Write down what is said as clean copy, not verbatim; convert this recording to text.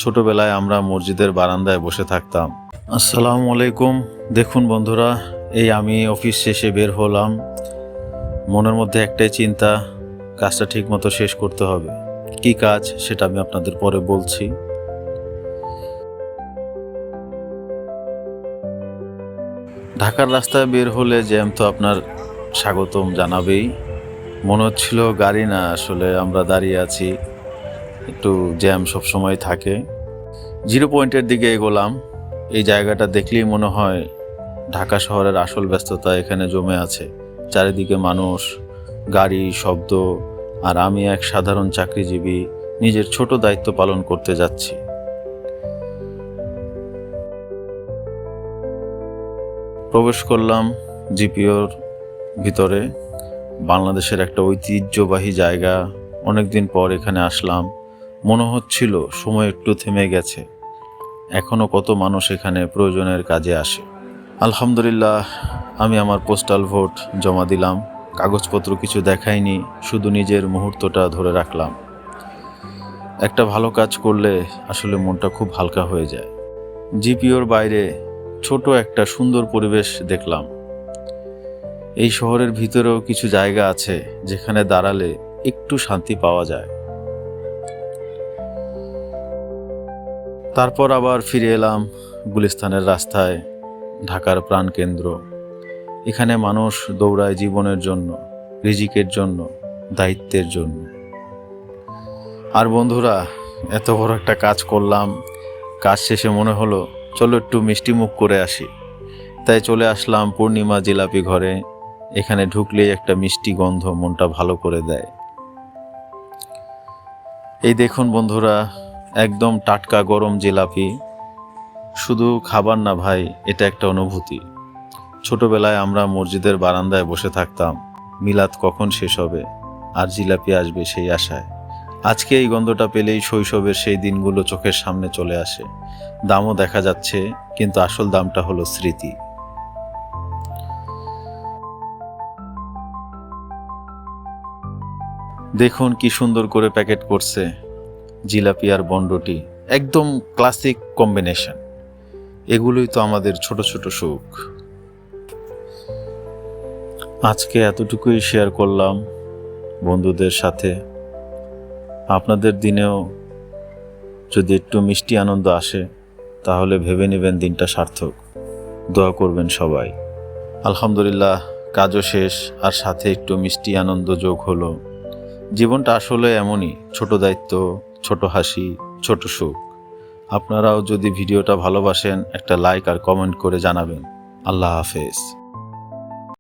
ছোটবেলায় আমরা মসজিদের বারান্দায় বসে থাকতাম। আসসালামু আলাইকুম। দেখুন বন্ধুরা, এই আমি অফিস শেষে বের হলাম। মনের মধ্যে একটাই চিন্তা, কাজটা ঠিক মতো শেষ করতে হবে। কি কাজ সেটা আমি আপনাদের পরে বলছি। ঢাকার রাস্তায় বের হলে জ্যাম তো আপনার স্বাগতম জানাবেই। মনে হচ্ছিল গাড়ি না, আসলে আমরা দাঁড়িয়ে আছি। একটু জ্যাম সবসময় থাকে। জিরো পয়েন্টের দিকে এগোলাম। এই জায়গাটা দেখলেই মনে হয় ঢাকা শহরের আসল ব্যস্ততা এখানে জমে আছে। চারিদিকে মানুষ, গাড়ি, শব্দ, আর আমি এক সাধারণ চাকরিজীবী নিজের ছোট দায়িত্ব পালন করতে যাচ্ছি। প্রবেশ করলাম জিপিওর ভিতরে। বাংলাদেশের একটা ঐতিহ্যবাহী জায়গা। অনেকদিন পর এখানে আসলাম। মনে হচ্ছিল সময় একটু থেমে গেছে। এখনো কত মানুষ এখানে প্রয়োজনের কাজে আসে। আলহামদুলিল্লাহ, আমি আমার পোস্টাল ভোট জমা দিলাম। কাগজপত্র কিছু দেখাইনি, শুধু নিজের মুহূর্তটা ধরে রাখলাম। একটা ভালো কাজ করলে আসলে মনটা খুব হালকা হয়ে যায়। জিপিওর বাইরে ছোট একটা সুন্দর পরিবেশ দেখলাম। এই শহরের ভিতরেও কিছু জায়গা আছে যেখানে দাঁড়ালে একটু শান্তি পাওয়া যায়। তারপর আবার ফিরে এলাম গুলিস্তানের রাস্তায়, ঢাকার প্রাণকেন্দ্র। এখানে মানুষ দৌড়ায় জীবনের জন্য, রিজিকের জন্য, দায়িত্বের জন্য। আর বন্ধুরা, এত বড় একটা কাজ করলাম, কাজ শেষে মনে হলো চলো একটু মিষ্টি মুখ করে আসি। তাই চলে আসলাম পূর্ণিমা জিলাপি ঘরে। এখানে ঢুকলেই একটা মিষ্টি গন্ধ মনটা ভালো করে দেয়। এই দেখুন বন্ধুরা, একদম টাটকা গরম জিলাপি। শুধু খাবার না ভাই, এটা একটা অনুভূতি। ছোটবেলায় আমরা মসজিদের বারান্দায় বসে থাকতাম, মিলাদ কখন শেষ হবে আর জিলাপি আসবে সেই আশায়। আজকে এই গন্ধটা পেলেই শৈশবের সেই দিনগুলো চোখের সামনে চলে আসে। দামও দেখা যাচ্ছে, কিন্তু আসল দামটা হলো স্মৃতি। দেখুন কি সুন্দর করে প্যাকেট করছে জিলাপি আর বনরুটি, একদম ক্লাসিক কম্বিনেশন। এগুলোই তো আমাদের ছোট ছোট সুখ। আজকে এতটুকুই শেয়ার করলাম বন্ধুদের সাথে। আপনাদের দিনেও যদি একটু মিষ্টি আনন্দ আসে, তাহলে ভেবে নেবেন দিনটা সার্থক। দোয়া করবেন সবাই। আলহামদুলিল্লাহ, কাজও শেষ, আর সাথে একটু মিষ্টি আনন্দ যোগ হলো। জীবনটা আসলে এমনই, ছোট দায়িত্ব, ছোট হাসি, ছোট সুখ। আপনারাও যদি ভিডিওটা ভালোবাসেন, একটা লাইক আর কমেন্ট করে জানাবেন। আল্লাহ হাফেজ।